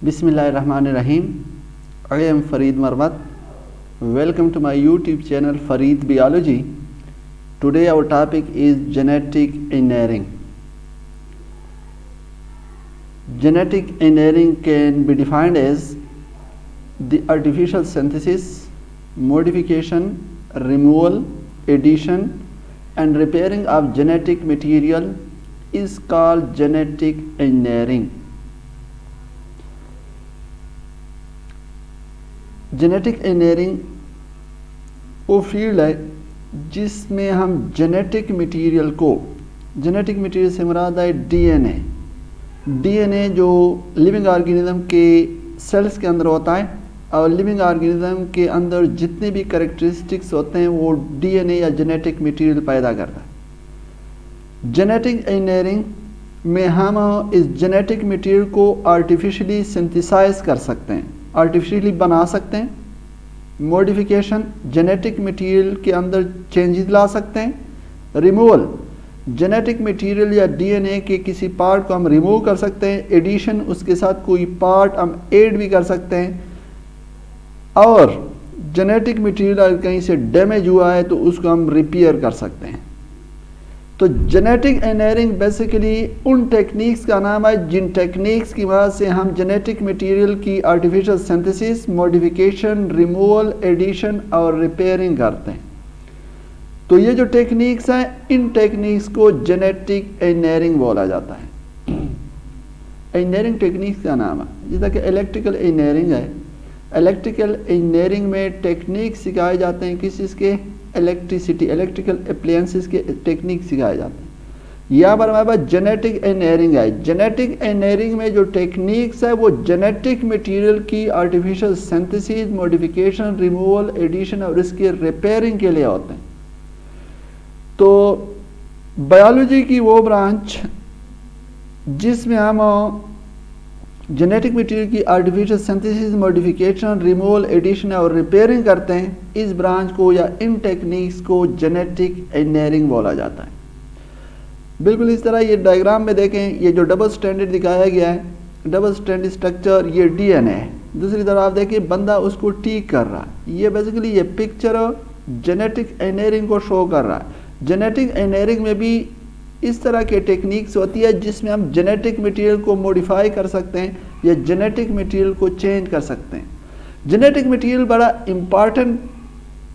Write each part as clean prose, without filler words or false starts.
Bismillahirrahmanirrahim. I am Farid Marmat. Welcome to my YouTube channel Farid Biology. Today our topic is genetic engineering. Genetic engineering can be defined as the artificial synthesis, modification, removal, addition and repairing of genetic material is called genetic engineering. Genetic engineering वो field है जिसमें हम genetic material से मुराद है DNA जो living organism के sales के अंदर होता है और लिविंग ऑर्गेनिज्म के अंदर जितने भी कैरेक्टरिस्टिक्स होते हैं वो डीएनए या जेनेटिक मटेरियल पैदा करता है। जेनेटिक इंजीनियरिंग में हम इस जेनेटिक मटेरियल को आर्टिफिशियली सिंथेसाइज कर सकते हैं, आर्टिफिशियली बना सकते हैं। मॉडिफिकेशन, जेनेटिक मटेरियल के अंदर चेंजेस ला सकते हैं। रिमूवल, जेनेटिक मटेरियल या डीएनए के किसी पार्ट को हम रिमूव कर सकते हैं। एडिशन, उसके साथ कोई पार्ट हम ऐड भी कर सकते हैं। और जेनेटिक मटेरियल अगर कहीं से डैमेज हुआ है तो उसको हम रिपेयर कर सकते हैं। तो जेनेटिक इंजीनियरिंग बेसिकली उन टेक्निक्स का नाम है जिन टेक्निक्स की वजह से हम जेनेटिक मटेरियल की artificial synthesis, modification, removal, addition और रिपेयरिंग करते हैं। तो ये जो टेक्निक्स हैं इन टेक्निक्स को जेनेटिक इंजीनियरिंग बोला जाता है। इंजीनियरिंग टेक्निक्स का नाम है, जैसा कि इलेक्ट्रिकल इंजीनियरिंग है। इलेक्ट्रिकल इंजीनियरिंग में टेक्निक सिखाए जाते हैं किस चीज़ के, इलेक्ट्रिकल अप्लायंसेस के टेक्निक सिखाए जाते हैं। यहाँ पर हमारे पास जेनेटिक इंजीनियरिंग है। जेनेटिक इंजीनियरिंग में जो टेक्निक्स है वो जेनेटिक मटेरियल की artificial synthesis, modification, removal, addition और इसके रिपेयरिंग के लिए होते हैं। तो बायोलॉजी की वो ब्रांच जिसमें हम जेनेटिक मटेरियल की artificial synthesis, modification, removal, addition और रिपेयरिंग करते हैं, इस ब्रांच को या इन टेक्निक्स को जेनेटिक इंजीनियरिंग बोला जाता है। बिल्कुल इस तरह ये डायग्राम में देखें, ये जो डबल स्टैंडर्ड दिखाया गया है, डबल स्टैंडर्ड स्ट्रक्चर, ये डीएनए है। दूसरी तरफ आप देखिए बंदा उसको ठीक कर रहा है। ये बेसिकली ये पिक्चर जेनेटिक इंजीनियरिंग को शो कर रहा है। जेनेटिक इंजीनियरिंग में भी इस तरह के टेक्निक्स होती है जिसमें हम जेनेटिक मटेरियल को मॉडिफाई कर सकते हैं या जेनेटिक मटेरियल को चेंज कर सकते हैं। जेनेटिक मटेरियल बड़ा इम्पॉर्टेंट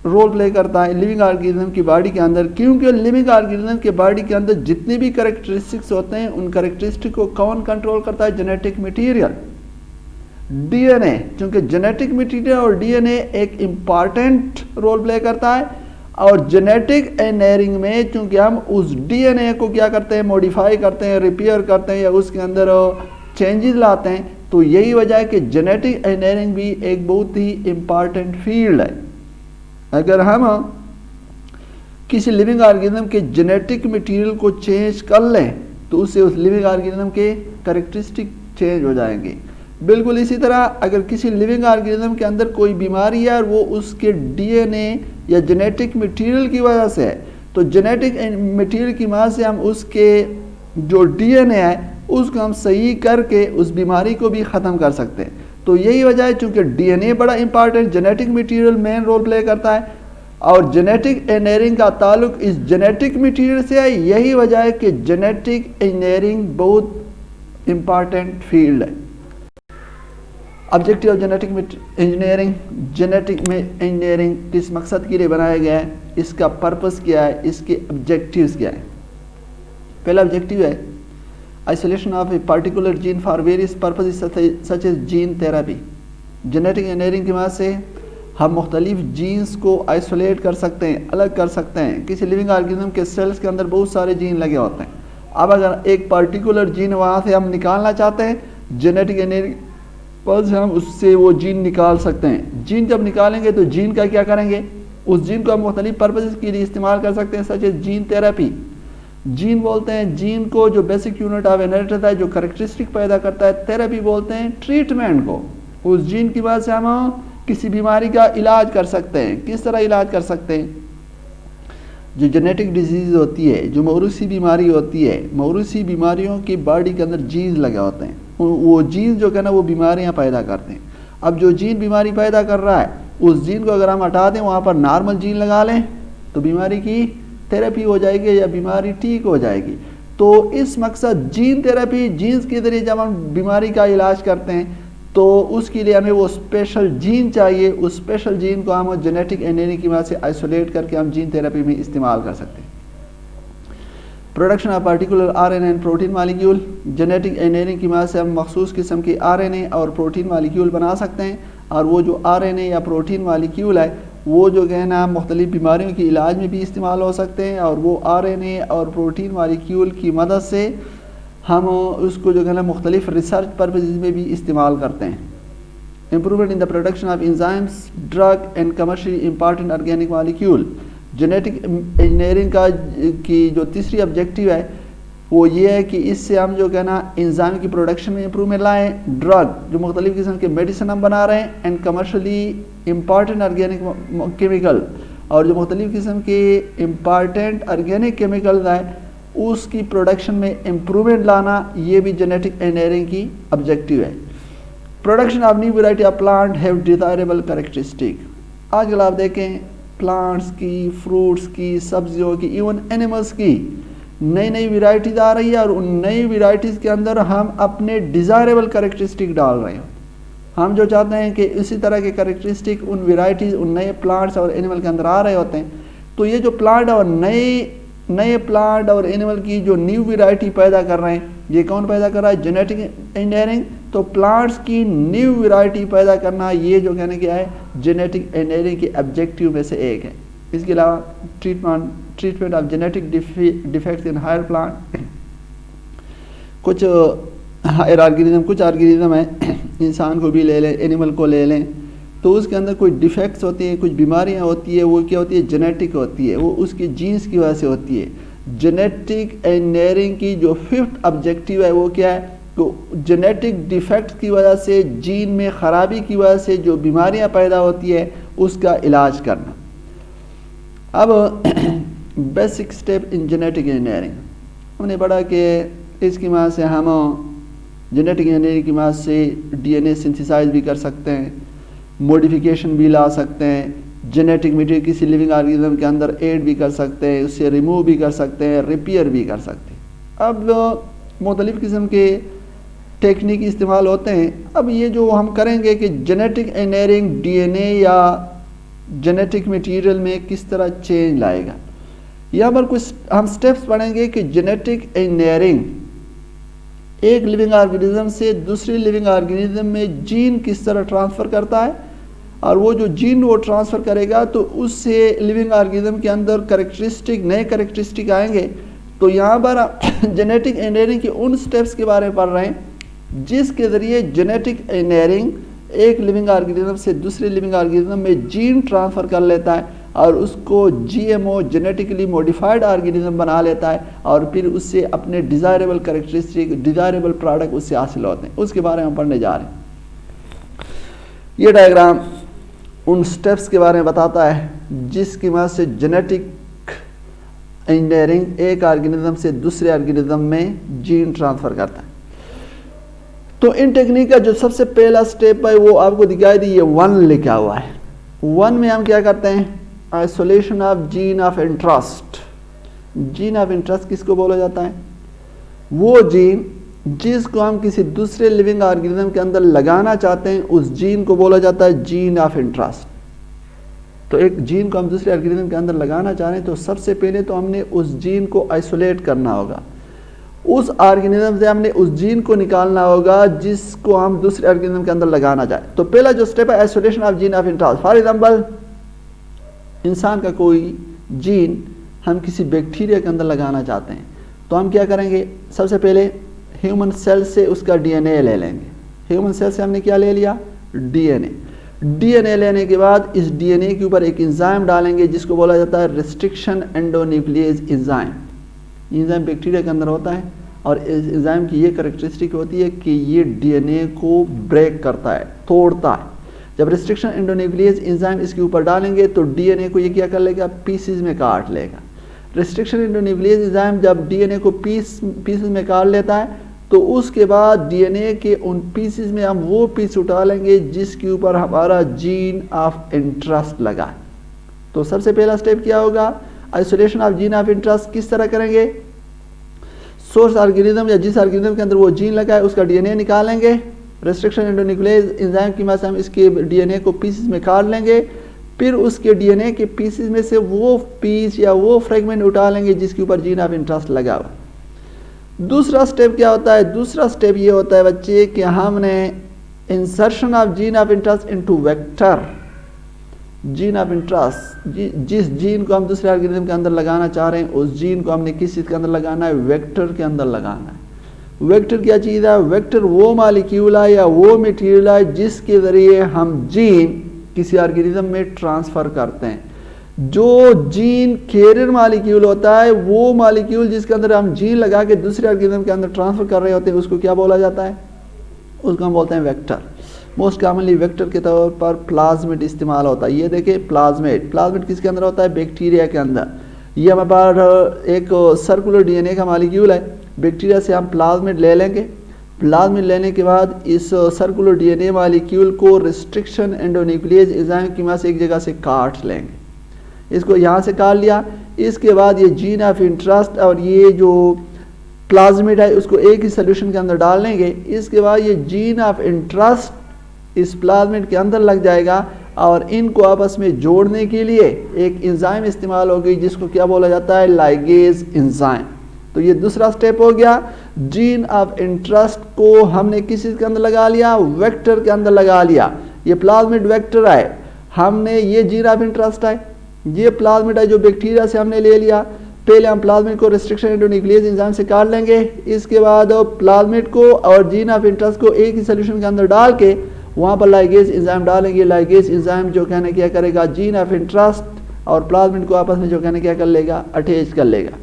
रोल प्ले करता है लिविंग ऑर्गेनिज्म की बॉडी के अंदर, क्योंकि लिविंग ऑर्गेनिज्म के बॉडी के अंदर जितने भी कैरेक्टरिस्टिक्स होते हैं उन कैरेक्टरिस्टिक को कौन कंट्रोल करता है, जेनेटिक मटेरियल, डीएनए। क्योंकि जेनेटिक मटेरियल और डीएनए एक इम्पॉर्टेंट रोल प्ले करता है। और जेनेटिक इंजीनियरिंग में चूंकि हम उस डीएनए को क्या करते हैं, मॉडिफाई करते हैं, रिपेयर करते हैं या उसके अंदर चेंजेस लाते हैं, तो यही वजह है कि जेनेटिक इंजीनियरिंग भी एक बहुत ही इम्पॉर्टेंट फील्ड है। अगर हम किसी लिविंग ऑर्गेनिज्म के जेनेटिक मटेरियल को चेंज कर लें तो उससे उस लिविंग ऑर्गेनिज्म के कैरेक्टरिस्टिक चेंज हो जाएंगे। बिल्कुल इसी तरह अगर किसी लिविंग ऑर्गेनिज्म के अंदर कोई बीमारी है और वो उसके डीएनए या जेनेटिक मटेरियल की वजह से है, तो जेनेटिक मटेरियल की वजह से हम उसके जो डीएनए है उसको हम सही करके उस बीमारी को भी ख़त्म कर सकते हैं। तो यही वजह है, चूँकि डीएनए बड़ा important, genetic material main role play करता है और जेनेटिक इंजीनियरिंग का ताल्लुक इस जेनेटिक मटेरियल से है। यही वजह है कि जेनेटिक इंजीनियरिंग बहुत इम्पॉर्टेंट फील्ड है। Objective of genetic engineering, genetic में इंजीनियरिंग किस मकसद के लिए बनाया गया है, इसका पर्पस क्या है, इसके ऑब्जेक्टिव्स क्या है। पहला ऑब्जेक्टिव है isolation of a particular gene for various purposes such as gene therapy. Genetic engineering की वजह से हम मुख्तलिफ जीन्स को आइसोलेट कर सकते हैं, अलग कर सकते हैं। किसी लिविंग ऑर्गेनिज्म के सेल्स के अंदर बहुत सारे जीन लगे होते हैं। अब अगर एक पार्टिकुलर जीन वहाँ से हम निकालना चाहते हैं, जेनेटिक इंजीनियरिंग पर हम उससे वो जीन निकाल सकते हैं। जीन जब निकालेंगे तो जीन का क्या करेंगे, उस जीन को हम मुख्तलिफ पर्पसेस के लिए इस्तेमाल कर सकते हैं, such as gene therapy. Gene बोलते हैं जीन को जो बेसिक यूनिट ऑफ इनहेरिटेंस है, जो कैरेक्टरिस्टिक पैदा करता है। थेरेपी बोलते हैं ट्रीटमेंट को। उस जीन की वजह से हम किसी बीमारी का इलाज कर सकते हैं। किस तरह इलाज कर सकते हैं, जो जेनेटिक डिजीज़ होती है, जो मौरूसी बीमारी होती है, मौरूसी बीमारियों की बॉडी के अंदर जीन्स लगे होते हैं। वो जीन जो है ना वो बीमारियां पैदा करते हैं। अब जो जीन बीमारी पैदा कर रहा है उस जीन को अगर हम हटा दें, वहाँ पर नॉर्मल जीन लगा लें तो बीमारी की थेरेपी हो जाएगी या बीमारी ठीक हो जाएगी। तो इस मकसद जीन थेरेपी, जीन्स के ज़रिए जब हम बीमारी का इलाज करते हैं तो उसके लिए हमें वो स्पेशल जीन चाहिए। उस स्पेशल जीन को हम जेनेटिक इंजीनियरिंग की मदद से आइसोलेट करके हम जीन थेरेपी में इस्तेमाल कर सकते हैं। Production of particular RNA and protein molecule, genetic engineering की मदद से हम मखसूस किस्म के आरएनए और प्रोटीन मालिक्यूल बना सकते हैं। और वो जो आरएनए या प्रोटीन मालिक्यूल है वो जो है ना मुख्तलिफ बीमारियों के इलाज में भी इस्तेमाल हो सकते हैं। और वो आरएनए और प्रोटीन मालिक्यूल की मदद से हम उसको जो है ना मुख्तलिफ रिसर्च पर्पज़ में भी इस्तेमाल करते हैं। Improvement in the production of enzymes, drug and commercially important organic molecule. Genetic engineering का की जो तीसरी ऑब्जेक्टिव है वो ये है कि इससे हम जो है ना इंजाइम की प्रोडक्शन में इम्प्रूवमेंट लाएँ, ड्रग जो मुख्तलिफ किस्म के मेडिसिन हम बना रहे हैं, and commercially important organic chemical, और जो मुख्तलिफ किस्म के इम्पॉर्टेंट ऑर्गेनिक केमिकल हैं उसकी प्रोडक्शन में इम्प्रूवमेंट लाना, ये भी जेनेटिक इंजीनियरिंग की ऑब्जेक्टिव है। Production of new variety of plant have desirable characteristic. आजकल आप देखें प्लांट्स की, फ्रूट्स की, सब्जियों की, इवन एनिमल्स की नई नई वैरायटीज आ रही है और उन नई वैरायटीज़ के अंदर हम अपने डिज़ायरेबल कैरेक्टरिस्टिक डाल रहे हैं। हम जो चाहते हैं कि इसी तरह के कैरेक्टरिस्टिक उन वैरायटीज़, उन नए प्लांट्स और एनिमल के अंदर आ रहे होते हैं। तो ये जो प्लांट और नए प्लांट और एनिमल की जो न्यू वैरायटी पैदा कर रहे हैं, ये कौन पैदा कर रहा है? Genetic engineering. तो प्लांट्स की न्यू वैरायटी पैदा करना ये जो कहने क्या है जेनेटिक इंजीनियरिंग के ऑब्जेक्टिव में से एक है। इसके अलावा treatment of genetic defects in higher plant, कुछ हायर ऑर्गेनिज्म, कुछ ऑर्गेनिज्म है, इंसान को भी ले लें, एनिमल को ले लें, तो उसके अंदर कोई डिफेक्ट्स होती हैं, कुछ बीमारियां होती है, वो क्या होती है? जेनेटिक होती है, वो उसकी जीन्स की वजह से होती है। जेनेटिक इंजीनियरिंग की जो फिफ्थ ऑब्जेक्टिव है वो क्या है? तो जेनेटिक डिफेक्ट की वजह से, जीन में ख़राबी की वजह से जो बीमारियां पैदा होती है उसका इलाज करना। अब basic step in genetic engineering हमने पढ़ा कि इसकी मदद से हम जेनेटिक इंजीनियरिंग की मदद से डीएनए सिंथेसाइज भी कर सकते हैं, मॉडिफिकेशन भी ला सकते हैं, जेनेटिक मटेरियल किसी लिविंग ऑर्गेनिज्म के अंदर ऐड भी कर सकते हैं, उससे रिमूव भी कर सकते हैं, रिपेयर भी कर सकते हैं। अब मुख्तलिफ़ किस्म के टेक्निक इस्तेमाल होते हैं। अब ये जो हम करेंगे कि जेनेटिक इंजीनियरिंग डीएनए या जेनेटिक मटेरियल में किस तरह चेंज लाएगा, यहाँ पर कुछ हम स्टेप्स पढ़ेंगे कि जेनेटिक इंजीनियरिंग एक लिविंग ऑर्गेनिज्म से दूसरी लिविंग ऑर्गेनिज्म में जीन किस तरह ट्रांसफ़र करता है, और वो जो जीन वो ट्रांसफ़र करेगा तो उससे लिविंग ऑर्गेनिज्म के अंदर कैरेक्टरिस्टिक, नए कैरेक्टरिस्टिक आएंगे। तो यहाँ पर जेनेटिक इंजीनियरिंग के उन स्टेप्स के बारे में पढ़ रहे हैं जिसके ज़रिए जेनेटिक इंजीनियरिंग एक लिविंग ऑर्गेनिज्म से दूसरे लिविंग ऑर्गेनिज्म में जीन ट्रांसफ़र कर लेता है और उसको जीएमओ, जेनेटिकली मॉडिफाइड ऑर्गेनिज्म बना लेता है, और फिर उससे अपने डिज़ायरेबल कैरेक्टरिस्टिक, डिज़ायरेबल प्रोडक्ट उससे हासिल होते हैं। उसके बारे में हम पढ़ने जा रहे हैं। ये डायग्राम उन स्टेप्स के बारे में बताता है जिसकी मदद से जेनेटिक इंजीनियरिंग एक ऑर्गेनिज्म से दूसरे ऑर्गेनिज्म में जीन ट्रांसफ़र करता है। तो इन टेक्निक का जो सबसे पहला स्टेप है वो आपको दिखाई दी, ये 1 लिखा हुआ है। 1 में हम क्या करते हैं? Isolation of gene of interest. Gene of interest किसको बोला जाता है? वो जीन जिसको हम किसी दूसरे लिविंग ऑर्गेनिज्म के अंदर लगाना चाहते हैं उस जीन को बोला जाता है जीन ऑफ इंटरेस्ट। तो एक जीन को हम दूसरे ऑर्गेनिज्म के अंदर लगाना चाह रहे हैं तो सबसे पहले तो हमने उस जीन को आइसोलेट करना होगा, उस ऑर्गेनिज्म से हमने उस जीन को निकालना होगा जिसको हम दूसरे ऑर्गेनिज्म के अंदर लगाना चाहें। तो पहला जो स्टेप है isolation of gene of interest. For example इंसान का कोई जीन हम किसी बैक्टीरिया के अंदर लगाना चाहते हैं तो हम क्या करेंगे? सबसे पहले ह्यूमन सेल से उसका डीएनए ले लेंगे। ह्यूमन सेल से हमने क्या ले लिया? डीएनए। डीएनए लेने के बाद इस डीएनए के ऊपर एक एंजाइम डालेंगे जिसको बोला जाता है रिस्ट्रिक्शन एंडोन्यूक्लियेज एंजाइम। एंजाइम बैक्टीरिया के अंदर होता है और इस एंजाइम की ये कैरेक्टरिस्टिक होती है कि ये डीएनए को ब्रेक करता है, तोड़ता है। जब रिस्ट्रिक्शन एंडोन्यूक्लियेज एंजाइम इसके ऊपर डालेंगे तो डीएनए को ये क्या कर लेगा? पीसेस में काट लेगा। रिस्ट्रिक्शन एंडोन्यूक्लियेज एंजाइम जब डीएनए को पीसेस में काट लेता है तो उसके बाद डीएनए के उन पीसेस में हम वो पीस उठा लेंगे जिसके ऊपर हमारा जीन ऑफ इंटरेस्ट लगा है। तो सबसे पहला स्टेप क्या होगा, isolation of gene of interest किस तरह करेंगे, सोर्स ऑर्गेनिज्म या जिस ऑर्गेनिज्म के अंदर वो जीन लगा है उसका डीएनए निकालेंगे, रेस्ट्रिक्शन एंडोन्यूक्लियस एंजाइम की मदद से हम इसके डीएनए को पीसेस में काट लेंगे, फिर उसके डीएनए के पीसेस में से वो पीस या वो फ्रेगमेंट उठा लेंगे जिसके ऊपर जीन ऑफ इंटरेस्ट लगा हुआ। दूसरा स्टेप क्या होता है, दूसरा स्टेप ये होता है बच्चे कि हमने insertion of gene of interest into vector, gene of interest जिस जीन को हम दूसरे ऑर्गेनिज्म के अंदर लगाना चाह रहे हैं उस जीन को हमने किस चीज़ के अंदर लगाना है, वेक्टर के अंदर लगाना है। वेक्टर क्या चीज़ है, वेक्टर वो मालिक्यूल है या वो मटेरियल है जिसके ज़रिए हम जीन किसी ऑर्गेनिज्म में ट्रांसफ़र करते हैं। जो जीन कैरियर मालिक्यूल होता है, वो मालिक्यूल जिसके अंदर हम जीन लगा के दूसरे ऑर्गेनिज्म के अंदर ट्रांसफ़र कर रहे होते हैं, उसको क्या बोला जाता है, उसको हम बोलते हैं वेक्टर। मोस्ट कॉमनली वेक्टर के तौर पर प्लाज्मिड इस्तेमाल होता है। ये देखिए प्लाज्मिड, प्लाज्मिड किसके अंदर होता है, बैक्टीरिया के अंदर। ये हमारे पास एक सर्कुलर डीएनए का मालिक्यूल है, बैक्टीरिया से हम प्लाज्मिड ले लेंगे, प्लाज्मिड लेने के बाद इस सर्कुलर डीएनए मालिक्यूल को रिस्ट्रिक्शन एंडोन्यूक्लियस एंजाइम की मदद से एक जगह से काट लेंगे, इसको यहाँ से काट लिया। इसके बाद ये जीन ऑफ इंटरेस्ट और ये जो प्लाज्मिड है उसको एक ही सोल्यूशन के अंदर डाल लेंगे। इसके बाद ये जीन ऑफ इंटरेस्ट इस प्लाज्मिड के अंदर लग जाएगा और इनको आपस में जोड़ने के लिए एक एंजाइम इस्तेमाल होगी जिसको क्या बोला जाता है, लाइगेज एंजाइम। तो ये दूसरा स्टेप हो गया। जीन ऑफ इंटरेस्ट को हमने किस चीज़ के अंदर लगा लिया, वेक्टर के अंदर लगा लिया। ये प्लाज्मिड वेक्टर है, हमने ये जीन ऑफ इंटरेस्ट है, ये प्लाज्मिड है जो बैक्टीरिया से हमने ले लिया। पहले हम प्लाज्मिड को रिस्ट्रिक्शन एंडोन्यूक्लियस एंजाइम से काट लेंगे, इसके बाद प्लाज्मिड को और जीन ऑफ इंटरेस्ट को एक ही सोल्यूशन के अंदर डाल के वहाँ पर लाइगेज एंजाइम डालेंगे। लाइगेज एंजाइम जो कहने क्या करेगा, जीन ऑफ इंटरेस्ट और प्लाज्मिड को आपस में जो कहने क्या कर लेगा, अटैच कर लेगा।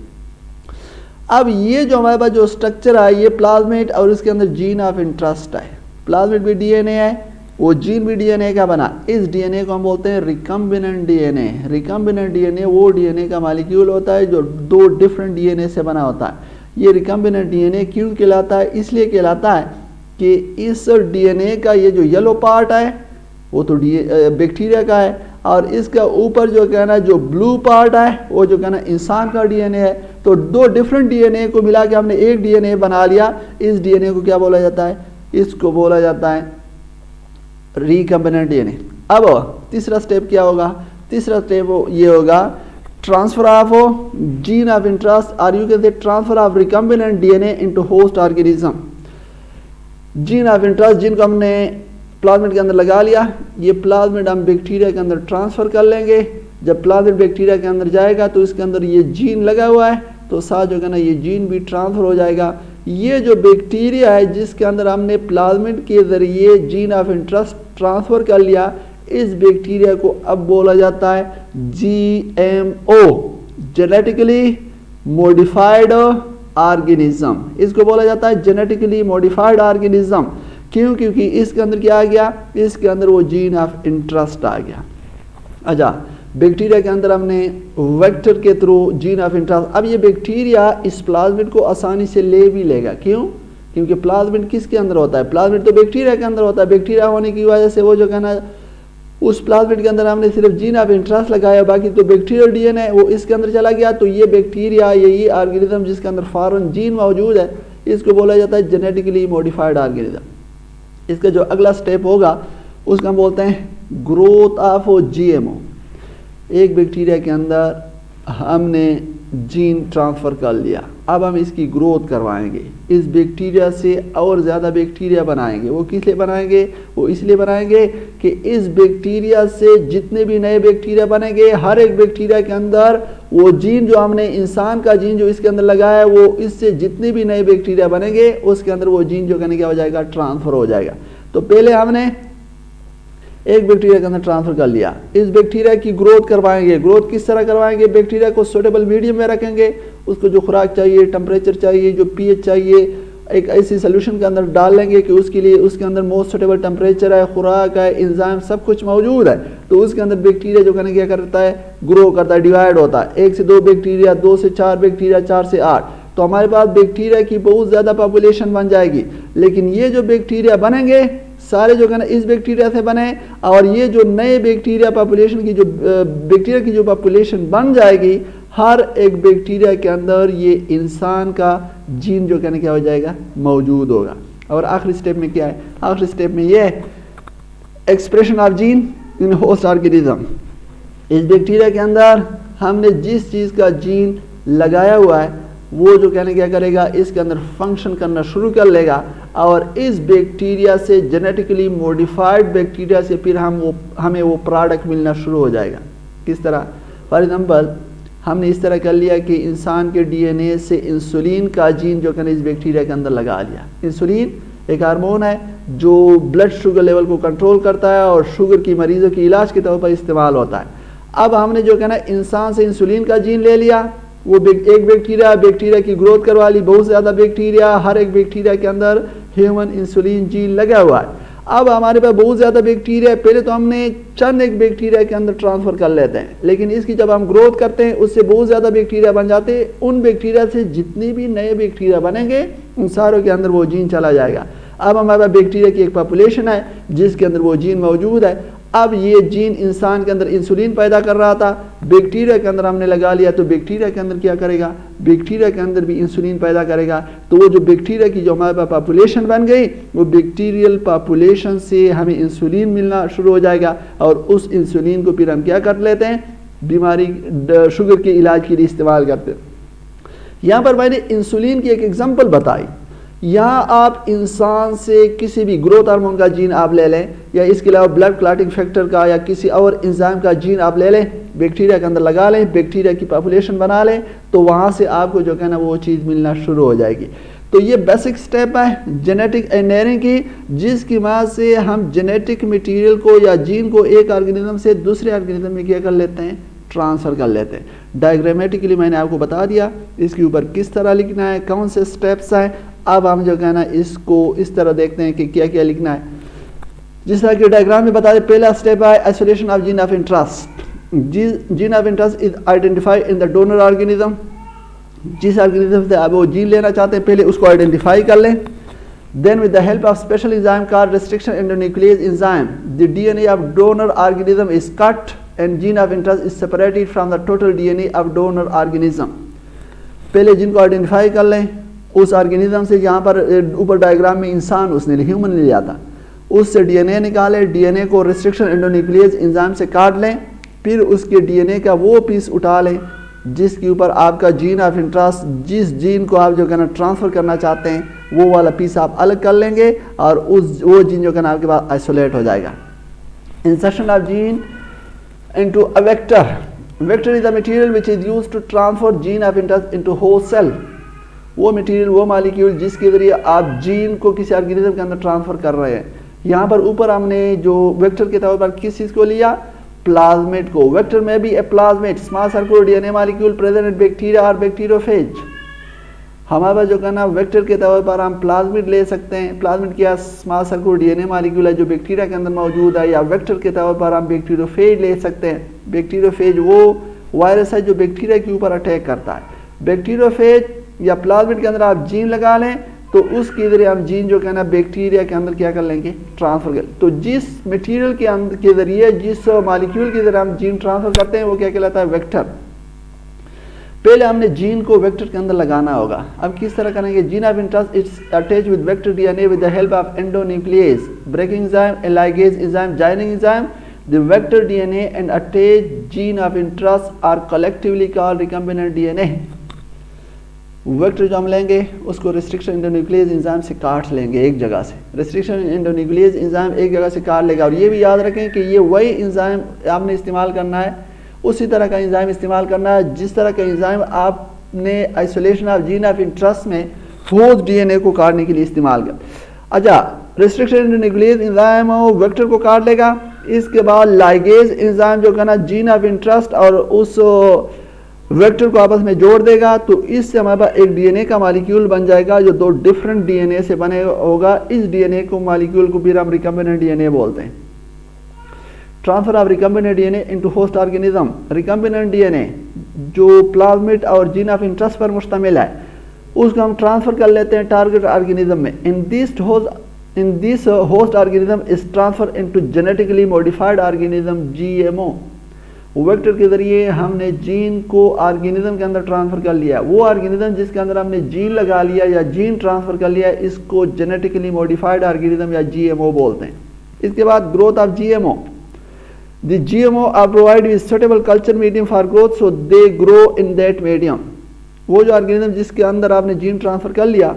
अब ये जो हमारे पास जो स्ट्रक्चर है, ये प्लाज्मिड और इसके अंदर जीन ऑफ इंटरेस्ट है। प्लाज्मिड भी डीएनए है, वो जीन भी डीएनए का बना। इस डीएनए को हम बोलते हैं रिकम्बिनेंट डीएनए। रिकम्बिनेंट डीएनए वो डीएनए का मॉलिक्यूल होता है जो दो डिफरेंट डीएनए से बना होता है। ये रिकम्बिनेंट डीएनए क्यों कहलाता है, इसलिए कहलाता है कि इस डीएनए का ये जो येलो पार्ट है वो तो बैक्टीरिया का है और इसका ऊपर जो कहना जो ब्लू पार्ट है वो जो कहना इंसान का डीएनए है। तो दो डिफरेंट डीएनए को मिला के हमने एक डीएनए बना लिया। इस डीएनए को क्या बोला जाता है, इसको बोला जाता है रिकम्बिनेंट डीएनए। अब तीसरा स्टेप क्या होगा, तीसरा स्टेप ये होगा transfer of gene of interest और you can say transfer of recombinant DNA into host organism. Gene of interest जिनको हमने प्लाज्मिड के अंदर लगा लिया, ये प्लाज्मिड हम बैक्टीरिया के अंदर ट्रांसफ़र कर लेंगे। जब प्लाज्मिड बैक्टीरिया के अंदर जाएगा तो इसके अंदर ये जीन लगा हुआ है तो साथ जो है ना ये जीन भी ट्रांसफ़र हो जाएगा। ये जो बैक्टीरिया है जिसके अंदर हमने प्लाज्मिड के ज़रिए जीन ऑफ इंटरेस्ट ट्रांसफ़र कर लिया, इस बैक्टीरिया को अब बोला जाता है GMO, जेनेटिकली मॉडिफाइड ऑर्गेनिज्म। इसको बोला जाता है जेनेटिकली मॉडिफाइड ऑर्गेनिज्म। क्यों, क्योंकि इसके अंदर क्या आ गया, इसके अंदर वो जीन ऑफ इंटरेस्ट आ गया। अच्छा, बैक्टीरिया के अंदर हमने वेक्टर के थ्रू जीन ऑफ इंटरेस्ट, अब ये बैक्टीरिया इस प्लाज्मिड को आसानी से ले भी लेगा। क्यों, क्योंकि प्लाज्मिड किसके अंदर होता है, प्लाज्मिड तो बैक्टीरिया के अंदर होता है। बैक्टीरिया होने की वजह से वो जो कहना उस प्लाज्मिड के अंदर हमने सिर्फ जीन ऑफ इंटरेस्ट लगाया, बाकी तो बैक्टीरियल डीएनए है वो इसके अंदर चला गया। तो ये बैक्टीरिया, यही ऑर्गेनिज्म जिसके अंदर फॉरेन जीन मौजूद है, इसको बोला जाता है जेनेटिकली मॉडिफाइड ऑर्गेनिज्म। इसका जो अगला स्टेप होगा उसका हम बोलते हैं ग्रोथ ऑफ GMO। एक बैक्टीरिया के अंदर हमने जीन ट्रांसफ़र कर लिया, अब हम इसकी ग्रोथ करवाएंगे। इस बैक्टीरिया से और ज़्यादा बैक्टीरिया बनाएंगे। वो किस लिए बनाएंगे, वो इसलिए बनाएंगे कि इस बैक्टीरिया से जितने भी नए बैक्टीरिया बनेंगे, हर एक बैक्टीरिया के अंदर वो जीन जो हमने इंसान का जीन जो इसके अंदर लगाया है, वो इससे जितने भी नए बैक्टीरिया बनेंगे उसके अंदर वो जीन जो कहने क्या हो जाएगा, ट्रांसफ़र हो जाएगा। तो पहले हमने एक बैक्टीरिया के अंदर ट्रांसफर कर लिया, इस बैक्टीरिया की ग्रोथ करवाएंगे। ग्रोथ किस तरह करवाएंगे, बैक्टीरिया को सूटेबल मीडियम में रखेंगे, उसको जो खुराक चाहिए, टेम्परेचर चाहिए, जो pH चाहिए, एक ऐसी सोल्यूशन के अंदर डाल लेंगे कि उसके लिए उसके अंदर मोस्ट सूटेबल टेम्परेचर है, खुराक है, एंजाइम सब कुछ मौजूद है। तो उसके अंदर बैक्टीरिया जो क्या करता है, ग्रो करता है, डिवाइड होता है। 1 से 2 बैक्टीरिया, 2 से 4 बैक्टीरिया, 4 से 8। तो हमारे पास बैक्टीरिया की बहुत ज़्यादा पॉपुलेशन बन जाएगी। लेकिन ये जो बैक्टीरिया बनेंगे सारे जो है ना इस बैक्टीरिया से बने, और ये जो नए बैक्टीरिया पॉपुलेशन की जो बैक्टीरिया की जो पॉपुलेशन बन जाएगी, हर एक बैक्टीरिया के अंदर ये इंसान का जीन जो कहने क्या हो जाएगा, मौजूद होगा। और आखिरी स्टेप में क्या है, आखिरी स्टेप में ये expression of gene in host organism. इस बैक्टीरिया के अंदर हमने जिस चीज़ का जीन लगाया हुआ है वो जो कहने क्या करेगा, इसके अंदर फंक्शन करना शुरू कर लेगा, और इस बैक्टीरिया से जेनेटिकली मॉडिफाइड बैक्टीरिया से फिर हमें वो प्रोडक्ट मिलना शुरू हो जाएगा। किस तरह, फॉर एग्जांपल हमने इस तरह कर लिया कि इंसान के डीएनए से इंसुलिन का जीन जो कहने इस बैक्टीरिया के अंदर लगा लिया। इंसुलिन एक हार्मोन है जो ब्लड शुगर लेवल को कंट्रोल करता है और शुगर की मरीजों के इलाज के तौर पर इस्तेमाल होता है। अब हमने जो कहना इंसान से इंसुलिन का जीन ले लिया, वो एक बैक्टीरिया की ग्रोथ करवा ली, बहुत ज़्यादा बैक्टीरिया, हर एक बैक्टीरिया के अंदर ह्यूमन इंसुलिन जीन लगा हुआ है। अब हमारे पास बहुत ज़्यादा बैक्टीरिया है, पहले तो हमने चंद एक बैक्टीरिया के अंदर ट्रांसफ़र कर लेते हैं, लेकिन इसकी जब हम ग्रोथ करते हैं उससे बहुत ज़्यादा बैक्टीरिया बन जाते हैं। उन बैक्टीरिया से जितने भी नए बैक्टीरिया बनेंगे उन सारों के अंदर वो जीन चला जाएगा। अब हमारे पास बैक्टीरिया की एक पॉपुलेशन है जिसके अंदर वो जीन मौजूद है। अब ये जीन इंसान के अंदर इंसुलिन पैदा कर रहा था, बैक्टीरिया के अंदर हमने लगा लिया, तो बैक्टीरिया के अंदर क्या करेगा, बैक्टीरिया के अंदर भी इंसुलिन पैदा करेगा। तो वो जो बैक्टीरिया की जो हमारे पास पॉपुलेशन बन गई, वो बैक्टीरियल पॉपुलेशन से हमें इंसुलिन मिलना शुरू हो जाएगा, और उस इंसुलिन को फिर हम क्या कर लेते हैं, बीमारी शुगर के इलाज के लिए इस्तेमाल करते हैं। यहाँ पर मैंने इंसुलिन की एक एग्जाम्पल बताई। यहाँ आप इंसान से किसी भी ग्रोथ हार्मोन का जीन आप ले लें, या इसके अलावा ब्लड क्लॉटिंग फैक्टर का या किसी और एंजाइम का जीन आप ले लें, बैक्टीरिया के अंदर लगा लें, बैक्टीरिया की पॉपुलेशन बना लें, तो वहाँ से आपको जो है ना वो चीज़ मिलना शुरू हो जाएगी। तो ये बेसिक स्टेप है जेनेटिक इंजीनियरिंग की, जिसकी मदद से हम जेनेटिक मटेरियल को या जीन को एक ऑर्गेनिज्म से दूसरे ऑर्गेनिज्म में क्या कर लेते हैं, ट्रांसफ़र कर लेते हैं। डायग्रामेटिकली मैंने आपको बता दिया इसके ऊपर किस तरह लिखना है, कौन से स्टेप्स हैं। अब हम जो है ना इसको इस तरह देखते हैं कि क्या क्या लिखना है। जिस तरह के डायग्राम में बता दें, पहला स्टेप है isolation of gene of interest. Gene of interest is identify in the donor organism. जिस ऑर्गेनिज्म से आप वो जीन लेना चाहते हैं पहले उसको आइडेंटिफाई कर लें। Then with the help of special enzyme called restriction endonuclease enzyme, the DNA of donor organism is cut and gene of interest is separated from the total DNA of donor organism. पहले gene को identify कर लें, उस organism से जहाँ पर ऊपर diagram में इंसान उसने ह्यूमन ले लिया था, उससे डीएनए निकाले, डीएनए को रिस्ट्रिक्शन एंडोन्यूक्लियस एंजाइम से काट लें, फिर उसके डीएनए का वो पीस उठा लें जिसके ऊपर आपका जीन ऑफ इंटरेस्ट, जिस जीन को आप जो है ना ट्रांसफ़र करना चाहते हैं वो वाला पीस आप अलग कर लेंगे, और वो जीन जो है ना आपके पास आइसोलेट हो जाएगा। Insertion of gene into a vector. Vector is the material which is used to transfer gene of interest into host cell. वो मटेरियल, वो मालिक्यूल जिसके जरिए आप जीन को किसी ऑर्गेनिज्म के अंदर ट्रांसफ़र कर रहे हैं। यहाँ पर ऊपर हमने जो वेक्टर के तौर पर किस चीज़ को लिया, प्लाज्मिड को। वेक्टर में भी a plasmid small circular DNA molecule present in bacteria और बैक्टीरियोफेज। हमारे पास जो कहना वेक्टर के तौर पर हम प्लाज्मिड ले सकते हैं। प्लाज्मिड क्या स्मॉल सर्कुलर डीएनए मॉलिक्यूल है जो बैक्टीरिया के अंदर मौजूद है, या वेक्टर के तौर पर हम बैक्टीरियोफेज ले सकते हैं। बैक्टीरियोफेज वो वायरस है जो बैक्टीरिया के ऊपर अटैक करता है। बैक्टीरियोफेज या प्लाज्मिड के अंदर आप जीन लगा लें तो उसके जरिए हम जीन जो कहना बैक्टीरिया के अंदर क्या कर लेंगे, ट्रांसफर कर। तो जिस मटेरियल के अंदर के जरिए, जिस मॉलिक्यूल के जरिए हम जीन ट्रांसफर करते हैं वो क्या कहलाता है, वेक्टर। पहले हमने जीन को वेक्टर के अंदर लगाना होगा। अब किस तरह करेंगे, gene of interest its attach with vector DNA with the help of endonuclease breaking enzyme, a ligase enzyme, joining enzyme. The vector DNA and attached gene of interest are collectively called recombinant DNA। Vector जो हम लेंगे उसको restriction endonuclease enzyme से काट लेंगे एक जगह से। रिस्ट्रिक्शन एंडोन्यूक्लियस एंजाइम एक जगह से काट लेगा, और ये भी याद रखें कि ये वही एंजाइम आपने इस्तेमाल करना है, उसी तरह का एंजाइम इस्तेमाल करना है जिस तरह का एंजाइम आपने isolation of gene of interest में होस्ट डीएनए को काटने के लिए इस्तेमाल किया। अच्छा, रिस्ट्रिक्शन एंडोन्यूक्लियस एंजाइम वेक्टर को काट लेगा। इसके बाद लाइगेज एंजाइम जो कहना जीन ऑफ इंटरेस्ट और उस वेक्टर को आपस में जोड़ देगा, तो इससे हमारे पास एक डीएनए का मॉलिक्यूल बन जाएगा जो दो डिफरेंट डीएनए से बने होगा। इस डीएनए को मॉलिक्यूल को फिर हम रिकम्बिनेंट डीएनए बोलते हैं। Transfer of recombinant DNA into host organism. Recombinant DNA जो प्लाज्मिड और जीन ऑफ इंटरेस्ट पर मुश्तमिल है उसको हम ट्रांसफ़र कर लेते हैं टारगेट ऑर्गेनिज्म में। In this host organism is transfer into genetically modified organism GMO। Vector के ज़रिए हमने जीन को ऑर्गेनिज्म के अंदर ट्रांसफ़र कर लिया। वो ऑर्गेनिज्म जिसके अंदर हमने जीन लगा लिया या जीन ट्रांसफ़र कर लिया, इसको जेनेटिकली मॉडिफाइड ऑर्गेनिज्म या GMO बोलते हैं। इसके बाद growth of GMO। The GMO are provided with suitable culture medium for growth, so they grow in that medium। वो जो ऑर्गेनिज्म जिसके अंदर आपने जीन ट्रांसफ़र कर लिया,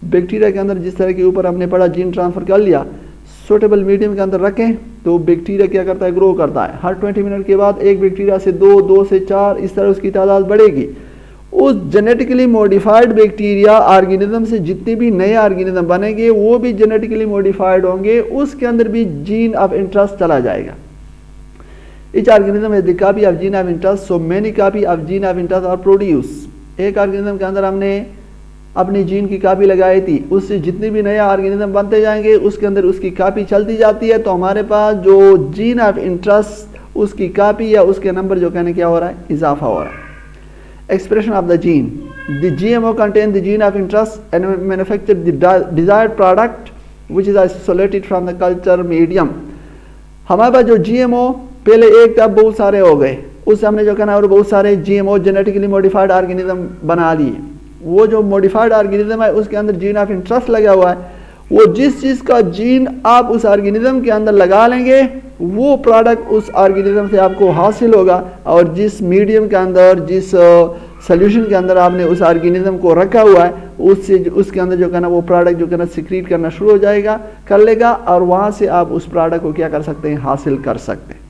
बैक्टीरिया के अंदर जिस तरह के ऊपर हमने पढ़ा जीन ट्रांसफ़र कर लिया, सूटेबल मीडियम के अंदर रखें तो बैक्टीरिया क्या करता है, ग्रो करता है। हर 20 मिनट के बाद एक बैक्टीरिया से 2 से 4 इस तरह उसकी तादाद बढ़ेगी। उस जेनेटिकली मॉडिफाइड बैक्टीरिया ऑर्गेनिज्म से जितने भी नए ऑर्गेनिज्म बनेंगे वो भी जेनेटिकली मॉडिफाइड होंगे, उसके अंदर भी जीन ऑफ इंटरेस्ट चला जाएगा। Each organism has the copy of gene of interest, so many copy of gene of interest are produced। एक ऑर्गेनिज्म के अंदर हमने अपनी जीन की कापी लगाई थी, उससे जितने भी नया ऑर्गेनिज्म बनते जाएंगे उसके अंदर उसकी कापी चलती जाती है, तो हमारे पास जो जीन ऑफ इंटरेस्ट उसकी कापी या उसके नंबर जो कहने क्या हो रहा है, इजाफा हो रहा है। Expression of the gene. The GMO contain the gene of interest and manufacture the desired product which is isolated from the culture medium. हमारे पास जो GMO पहले एक तब बहुत सारे हो गए, उससे हमने जो कहना और बहुत सारे GMO जेनेटिकली मॉडिफाइड ऑर्गेनिज्म बना लिए। वो जो मॉडिफाइड ऑर्गेनिज्म है उसके अंदर जीन ऑफ इंटरेस्ट लगा हुआ है, वो जिस चीज़ का जीन आप उस ऑर्गेनिज्म के अंदर लगा लेंगे वो प्रोडक्ट उस ऑर्गेनिज्म से आपको हासिल होगा, और जिस मीडियम के अंदर जिस सोल्यूशन के अंदर आपने उस ऑर्गेनिज्म को रखा हुआ है उससे उसके अंदर जो कहना वो प्रोडक्ट जो कहना सिक्रीट करना शुरू हो जाएगा, कर लेगा, और वहाँ से आप उस प्रोडक्ट को क्या कर सकते हैं, हासिल कर सकते हैं।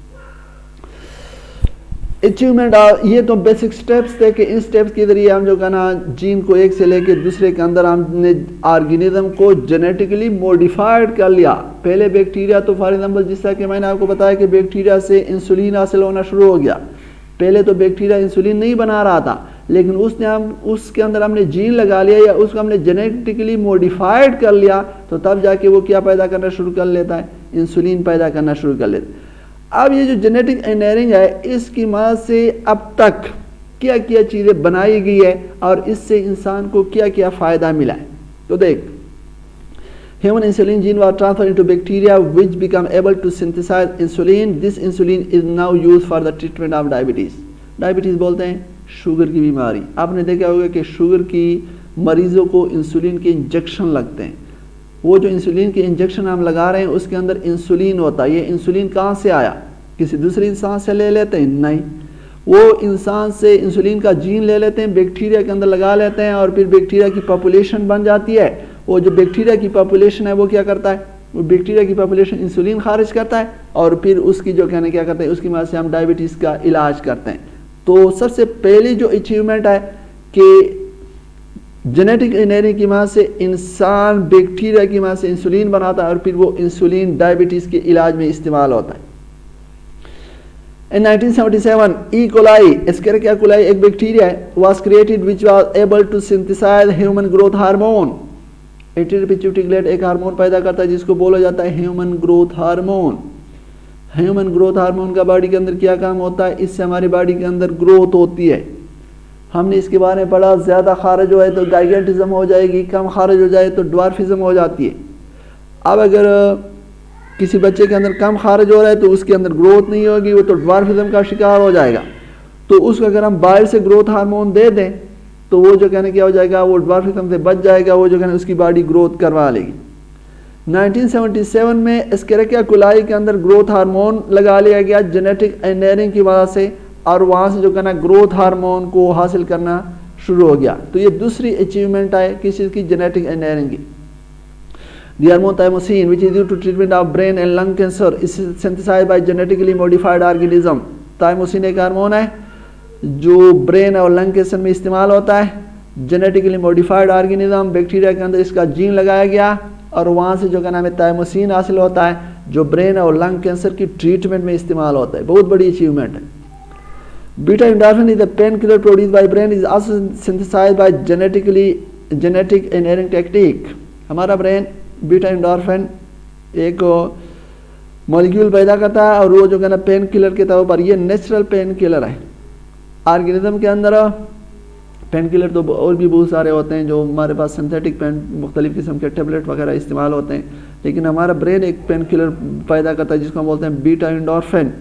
अचीवमेंट, ये तो बेसिक स्टेप्स थे कि इन स्टेप्स के जरिए हम जो कहना जीन को एक से लेके दूसरे के अंदर हमने ऑर्गेनिज्म को जेनेटिकली मॉडिफाइड कर लिया। पहले बैक्टीरिया, तो फॉर एग्जांपल जिस तरह कि मैंने आपको बताया कि बैक्टीरिया से इंसुलिन हासिल होना शुरू हो गया। पहले तो बैक्टीरिया इंसुलिन नहीं बना रहा था, लेकिन उसके अंदर हमने जीन लगा लिया या उसको हमने जेनेटिकली मॉडिफाइड कर लिया, तो तब जाके वो क्या पैदा करना शुरू कर लेता है, इंसुलिन पैदा करना शुरू कर लेता है। अब ये जो जेनेटिक इंजीनियरिंग है इसकी मदद से अब तक क्या क्या चीज़ें बनाई गई है और इससे इंसान को क्या क्या फ़ायदा मिला है। तो देख, human insulin gene was transferred into bacteria which become able to synthesise insulin. This insulin is now use for the treatment of diabetes. Diabetes बोलते हैं शुगर की बीमारी। आपने देखा होगा कि शुगर की मरीज़ों को इंसुलिन के इंजेक्शन लगते हैं। वो जो इंसुलिन के इंजेक्शन हम लगा रहे हैं उसके अंदर इंसुलिन होता है। ये इंसुलिन कहाँ से आया, किसी दूसरे इंसान से ले लेते हैं? नहीं, वो इंसान से इंसुलिन का जीन ले लेते हैं, बैक्टीरिया के अंदर लगा लेते हैं, और फिर बैक्टीरिया की पॉपुलेशन बन जाती है। वो जो बैक्टीरिया की पॉपुलेशन है वो क्या करता है, वो बैक्टीरिया की पॉपुलेशन इंसुलिन खारिज करता है, और फिर उसकी जो कहने क्या करते हैं, उसकी मदद से हम डायबिटीज़ का इलाज करते हैं। तो सबसे पहली जो अचीवमेंट है कि जेनेटिक इंजीनियरिंग की मदद से इंसान बैक्टीरिया की मदद से इंसुलिन बनाता है, और फिर वो इंसुलिन डायबिटीज़ के इलाज में इस्तेमाल होता है। In 1977, E. coli, Escherichia coli एक बैक्टीरिया है, was created which was able to synthesize human growth hormone। Atrial pituitary gland एक हार्मोन पैदा करता है जिसको बोला जाता है human growth hormone. Human growth hormone का बॉडी के अंदर क्या काम होता है, इससे हमारी बॉडी के अंदर ग्रोथ होती है। हमने इसके बारे में पढ़ा, ज़्यादा खारिज हो जाए तो गाइगेंटिज्म हो जाएगी, कम खारिज हो जाए तो ड्वार्फिज्म हो जाती है। अब अगर किसी बच्चे के अंदर कम खारिज हो रहा है तो उसके अंदर ग्रोथ नहीं होगी, वो तो ड्वार्फिज्म का शिकार हो जाएगा। तो उसको अगर हम बाहर से ग्रोथ हार्मोन दे दें तो वो जो कहने क्या हो जाएगा, वो ड्वार्फिज्म से बच जाएगा, वो जो कहने उसकी बॉडी ग्रोथ करवा लेगी। 1977 में एस्केरिचिया कोलाई के अंदर ग्रोथ हार्मोन लगा लिया गया जेनेटिक इंजीनियरिंग की वजह से, और वहाँ से जो कहना ग्रोथ हार्मोन को हासिल करना शुरू हो गया। तो ये दूसरी अचीवमेंट है किस चीज़ की, जेनेटिक इंजीनियरिंग की। The hormone thymosin, which is used to treatment of brain and lung cancer, is synthesized by genetically modified organism। thymosin एक हार्मोन है जो ब्रेन और लंग कैंसर में इस्तेमाल होता है। जेनेटिकली मॉडिफाइड ऑर्गेनिज्म, बैक्टीरिया के अंदर इसका जीन लगाया गया, और वहाँ से जो क्या नाम है थाइमोसिन हासिल होता है जो ब्रेन और लंग कैंसर की ट्रीटमेंट में इस्तेमाल होता है। बहुत बड़ी अचीवमेंट है। Beta endorphin is the pain killer produced by brain, is also synthesised by genetic engineering technique. हमारा ब्रेन बीटा एंडोर्फिन एक मॉलिक्यूल पैदा करता है, और वो जो कहना पेन किलर के तौर पर, ये नेचुरल पेन किलर है। ऑर्गेनिज्म के अंदर पेन किलर तो और भी बहुत सारे होते हैं, जो हमारे पास सिंथेटिक पेन मुख्तलिफ़ किस्म के टेबलेट वगैरह इस्तेमाल होते हैं, लेकिन हमारा ब्रेन एक पेन किलर पैदा करता है जिसको हम बोलते हैं बीटा एंडोर्फिन।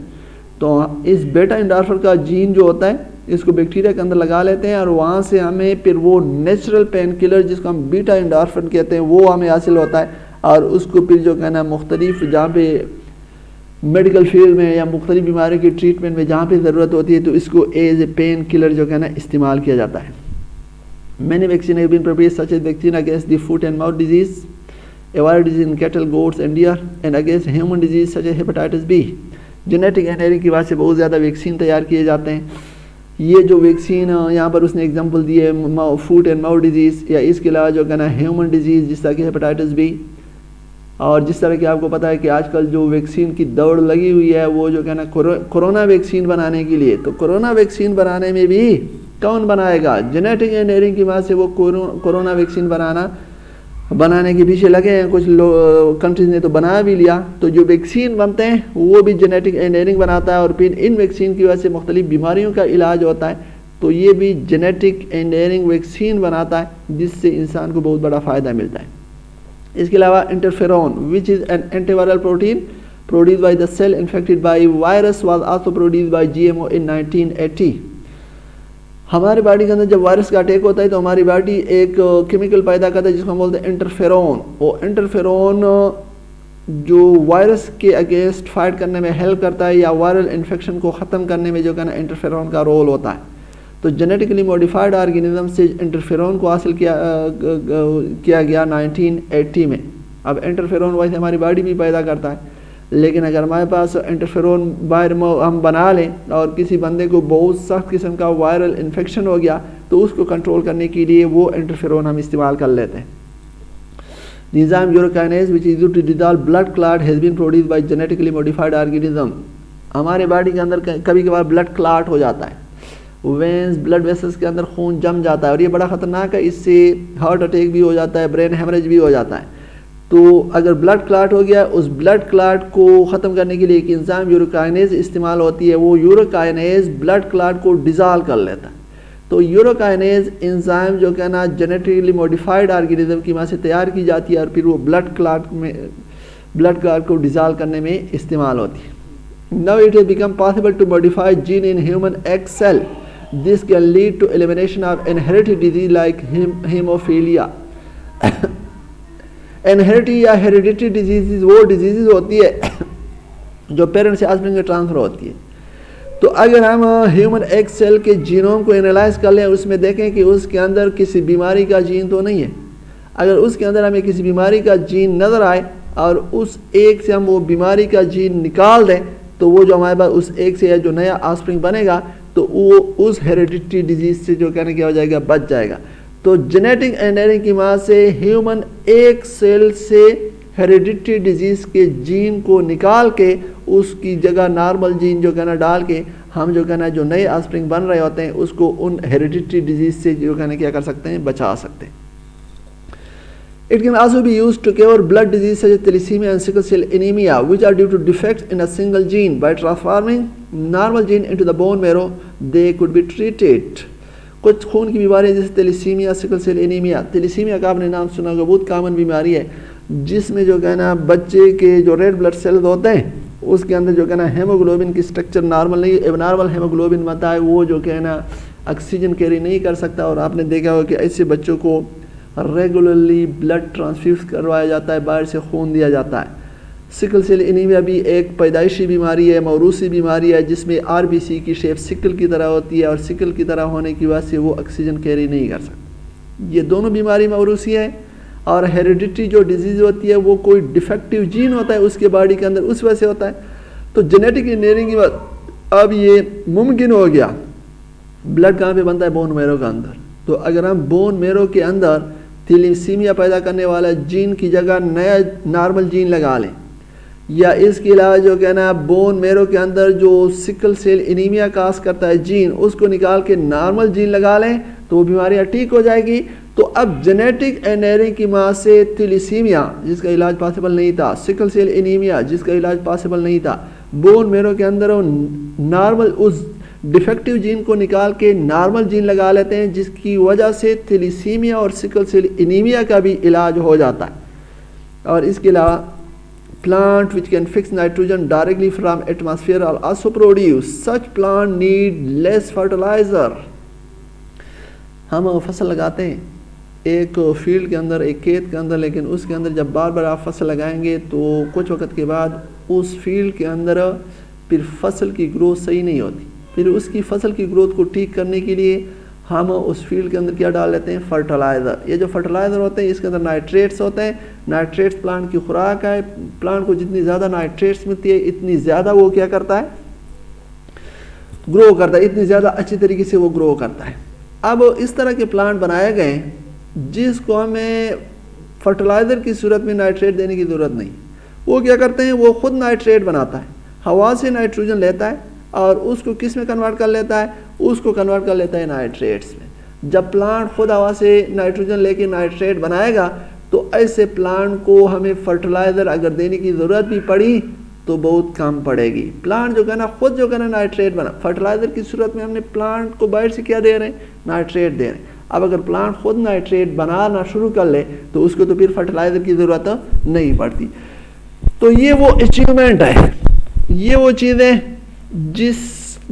तो इस बीटा एंडोर्फिन का जीन जो होता है इसको बैक्टीरिया के अंदर लगा लेते हैं और वहाँ से हमें फिर वो नेचुरल पेन किलर जिसको हम बीटा एंडोर्फिन कहते हैं वो हमें हासिल होता है, और उसको फिर जो कहना मुख्तलिफ जहाँ पे मेडिकल फील्ड में या मुख्तलिफ बीमारियों की ट्रीटमेंट में जहाँ पे ज़रूरत होती है तो इसको एज ए पेन किलर जो कहना इस्तेमाल किया जाता है। Many vaccine have been prepared such as vaccine against the foot and mouth disease, a viral disease in cattle, goats and deer, and against human disease such as hepatitis B। Genetic engineering की वजह से बहुत ज़्यादा vaccine तैयार किए जाते हैं। ये जो वैक्सीन यहाँ पर उसने एग्जांपल दी है फूट एंड माउथ डिजीज़, या इसके अलावा जो कहना ह्यूमन डिजीज़ जिस तरह की हेपेटाइटिस बी, और जिस तरह की आपको पता है कि आजकल जो वैक्सीन की दौड़ लगी हुई है वो जो कहना कोरोना वैक्सीन बनाने के लिए, तो कोरोना वैक्सीन बनाने में भी कौन बनाएगा? जेनेटिक इंजीनियरिंग की वजह से वो कोरोना वैक्सीन बनाने के पीछे लगे हैं। कुछ कंट्रीज ने तो बना भी लिया। तो जो वैक्सीन बनते हैं वो भी जेनेटिक इंजीनियरिंग बनाता है, और फिर इन वैक्सीन की वजह से मुख्तलिफ बीमारियों का इलाज होता है, तो ये भी जेनेटिक इंजीनियरिंग वैक्सीन बनाता है जिससे इंसान को बहुत बड़ा फ़ायदा मिलता है। इसके अलावा interferon which is an antiviral protein produce by the cell infected by virus was also produce by GMO in 1980। हमारी बॉडी के अंदर जब वायरस का अटैक होता है तो हमारी बॉडी एक केमिकल पैदा करता है जिसको हम बोलते हैं इंटरफेरॉन। वो इंटरफेरॉन जो वायरस के अगेंस्ट फाइट करने में हेल्प करता है या वायरल इन्फेक्शन को ख़त्म करने में जो कहना इंटरफेरॉन का रोल होता है। तो जेनेटिकली मॉडिफाइड ऑर्गेनिज्म से इंटरफेरॉन को हासिल किया गया 1980 में। अब इंटरफेरॉन वैसे हमारी बॉडी भी पैदा करता है, लेकिन अगर हमारे पास इंटरफेरॉन बाहर हम बना लें और किसी बंदे को बहुत सख्त किस्म का वायरल इन्फेक्शन हो गया तो उसको कंट्रोल करने के लिए वो इंटरफेरॉन हम इस्तेमाल कर लेते हैं। Enzyme urokinase which is used to dissolve blood clot has been produced by genetically modified organism. हमारे बॉडी के अंदर कभी कभार ब्लड क्लॉट हो जाता है, वेंस ब्लड वेसल्स के अंदर खून जम जाता है और ये बड़ा ख़तरनाक है। इससे हार्ट अटैक भी हो जाता है, ब्रेन हेमरेज भी हो जाता है। तो अगर ब्लड क्लॉट हो गया, उस ब्लड क्लॉट को ख़त्म करने के लिए एक एंजाइम यूरोकाइनेज इस्तेमाल होती है। वो यूरोकाइनेज ब्लड क्लॉट को डिसॉल्व कर लेता है। तो यूरोकाइनेज एंजाइम जो क्या ना जेनेटिकली मॉडिफाइड ऑर्गेनिज्म की वजह से तैयार की जाती है और फिर वो ब्लड क्लॉट को डिसॉल्व करने में इस्तेमाल होती है। Now it has become possible to modify gene in human egg cell. This can lead to elimination of inherited disease like haemophilia. Inherited या हेरिडिटरी डिजीज़ वो डिजीज़ होती है जो पेरेंट्स से ऑफस्प्रिंग में ट्रांसफ़र होती है। तो अगर हम ह्यूमन एग सेल के जीनोम को एनालाइज कर लें, उसमें देखें कि उसके अंदर किसी बीमारी का जीन तो नहीं है। अगर उसके अंदर हमें किसी बीमारी का जीन नज़र आए और उस एग से हम वो बीमारी का जीन निकाल दें तो वो जो हमारे पास उस एग से जो नया ऑफस्प्रिंग बनेगा तो वो उस हेरिडिटरी डिजीज़ से जो कहने क्या हो जाएगा, बच जाएगा। तो जेनेटिक इंजीनियरिंग की वजह से ह्यूमन एक सेल से हेरिडिटरी डिजीज़ के जीन को निकाल के उसकी जगह नॉर्मल जीन जो कहना डाल के हम जो कहना जो नए ऑफस्प्रिंग बन रहे होते हैं उसको उन हेरिडिटरी डिजीज़ से जो कहना क्या कर सकते हैं, बचा सकते हैं। It can also be used to cure blood disease such as thalassemia and sickle cell anemia, which are due to defects in a single gene. By transforming normal gene into the bone marrow, they could be treated. कुछ खून की बीमारियाँ जैसे तेलिसीमिया, sickle cell anaemia. तेलिसीमिया का आपने नाम सुना होगा, बहुत कॉमन बीमारी है जिसमें जो कहना बच्चे के जो रेड ब्लड सेल्स होते हैं उसके अंदर जो कहना हेमोग्लोबिन की स्ट्रक्चर नॉर्मल नहीं, एबनॉर्मल हेमोग्लोबिन बनता है। वो जो कहना ऑक्सीजन कैरी नहीं कर सकता और आपने देखा होगा कि ऐसे बच्चों को रेगुलरली ब्लड ट्रांसफ्यूज करवाया जाता है, बाहर से खून दिया जाता है। सिकल सेल एनीमिया भी एक पैदाइशी बीमारी है, मौरूसी बीमारी है जिसमें आरबीसी की शेप सिकल की तरह होती है और सिकल की तरह होने की वजह से वो ऑक्सीजन कैरी नहीं कर सकता। ये दोनों बीमारी मौरूसी है। और हेरिडिटरी जो डिजीज़ होती है वो कोई डिफेक्टिव जीन होता है उसके बॉडी के अंदर, उस वजह से होता है। तो जेनेटिक इंजीनियरिंग की बात अब ये मुमकिन हो गया। ब्लड कहाँ पे बनता है? बोन मैरो के अंदर। तो अगर हम बोन मैरो के अंदर थैलेसीमिया पैदा करने वाला जीन की जगह नया नॉर्मल जीन लगा लें, या इसके अलावा जो कहना बोन मैरो के अंदर जो सिकल सेल एनीमिया काज करता है जीन, उसको निकाल के नॉर्मल जीन लगा लें तो वो बीमारियाँ ठीक हो जाएगी। तो अब जेनेटिक इंजीनियरिंग की वजह से थैलेसीमिया जिसका इलाज पॉसिबल नहीं था, सिकल सेल एनीमिया जिसका इलाज पॉसिबल नहीं था, बोन मैरो के अंदर नॉर्मल उस डिफेक्टिव जीन को निकाल के नॉर्मल जीन लगा लेते हैं, जिसकी वजह से थैलेसीमिया और सिकल सेल एनीमिया का भी इलाज हो जाता है। और इसके अलावा plant which can fix nitrogen directly from atmosphere are also produce, such plant need less fertiliser. हम फसल लगाते हैं एक फील्ड के अंदर, एक खेत के अंदर, लेकिन उसके अंदर जब बार बार आप फसल लगाएंगे तो कुछ वक्त के बाद उस फील्ड के अंदर फिर फसल की ग्रोथ सही नहीं होती। फिर उसकी फसल की ग्रोथ को ठीक करने के लिए हम उस फील्ड के अंदर क्या डाल लेते हैं, फर्टिलाइज़र। ये जो फर्टिलाइज़र होते हैं इसके अंदर नाइट्रेट्स होते हैं। नाइट्रेट्स प्लांट की खुराक है। प्लांट को जितनी ज़्यादा नाइट्रेट्स मिलती है इतनी ज़्यादा वो क्या करता है, ग्रो करता है, इतनी ज़्यादा अच्छी तरीके से वो ग्रो करता है। अब इस तरह के प्लांट बनाए गए जिसको हमें फर्टिलाइज़र की सूरत में नाइट्रेट देने की ज़रूरत नहीं। वो क्या करते हैं, वो खुद नाइट्रेट बनाता है, हवा से नाइट्रोजन लेता है और उसको किस में कन्वर्ट कर लेता है, उसको कन्वर्ट कर लेता है नाइट्रेट्स में। जब प्लांट खुद हवा से नाइट्रोजन लेके नाइट्रेट बनाएगा तो ऐसे प्लांट को हमें फर्टिलाइज़र अगर देने की ज़रूरत भी पड़ी तो बहुत कम पड़ेगी। प्लांट जो है ना खुद जो है ना नाइट्रेट बना, फर्टिलाइज़र की सूरत में हमने प्लांट को बाहर से क्या दे रहे हैं, नाइट्रेट दे रहे हैं। अब अगर प्लांट खुद नाइट्रेट बनाना शुरू कर ले तो उसको तो फिर फर्टिलाइज़र की ज़रूरत नहीं पड़ती। तो ये वो अचीवमेंट है, ये वो चीज़ें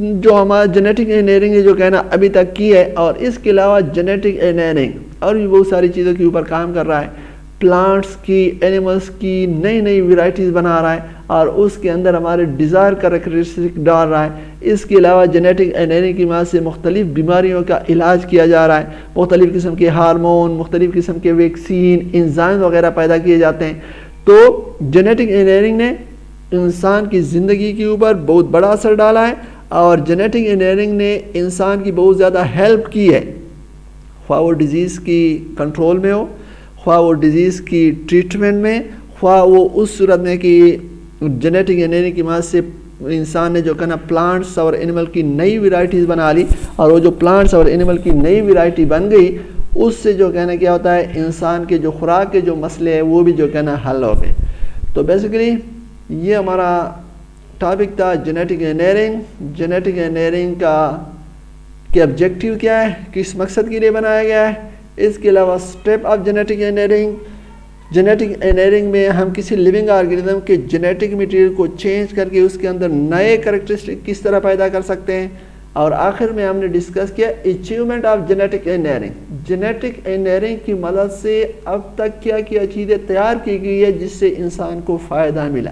जो हमारा जेनेटिक इंजीनियरिंग ने जो कहना अभी तक की है। और इसके अलावा जेनेटिक इंजीनियरिंग और भी बहुत सारी चीज़ों के ऊपर काम कर रहा है। प्लांट्स की, एनिमल्स की नई नई वेराइटीज़ बना रहा है और उसके अंदर हमारे डिज़ायर कैरेक्टरिस्टिक डाल रहा है। इसके अलावा जेनेटिक इंजीनियरिंग की मदद से मुख्तलिफ़ बीमारियों का इलाज किया जा रहा है। मुख्तलिफ़ किस्म के हार्मोन, मुख्तलिफ़ किस्म के वैक्सीन, एंजाइम वगैरह पैदा किए जाते हैं। तो जेनेटिक इंजीनियरिंग ने इंसान की ज़िंदगी के ऊपर बहुत बड़ा असर डाला है और जेनेटिक इंजीनियरिंग ने इंसान की बहुत ज़्यादा हेल्प की है, ख्वाह वो डिज़ीज़ की कंट्रोल में हो, ख्वाह वो डिज़ीज़ की ट्रीटमेंट में, ख्वाह वो उस सूरत में कि जेनेटिक इंजीनियरिंग की मदद से इंसान ने जो कहना प्लांट्स और एनिमल की नई वेराइटीज़ बना ली और वो जो प्लांट्स और एनिमल की नई वेराइटी बन गई उससे जो कहना क्या होता है, इंसान के जो खुराक के जो मसले हैं वो भी जो कहना हल हो गए। तो बेसिकली ये हमारा टॉपिक था जेनेटिक इंजीनियरिंग। जेनेटिक इंजीनियरिंग का के ऑब्जेक्टिव क्या है, किस मकसद के लिए बनाया गया है, इसके अलावा step of genetic engineering. Genetic engineering में हम किसी लिविंग ऑर्गेनिज्म के जेनेटिक मटेरियल को चेंज करके उसके अंदर नए कैरेक्टरिस्टिक किस तरह पैदा कर सकते हैं। और आखिर में हमने डिस्कस किया achievement of genetic engineering. Genetic engineering की मदद से अब तक क्या क्या चीज़ें तैयार की गई है जिससे इंसान को फ़ायदा मिला।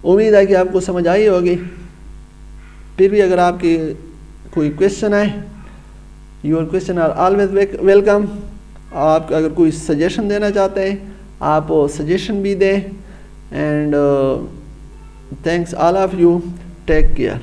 उम्मीद है कि आपको समझ आई होगी। फिर भी अगर आपकी कोई क्वेश्चन है, your question are always welcome. आप अगर कोई सजेशन देना चाहते हैं आप सजेशन भी दें। And thanks all of you, take care.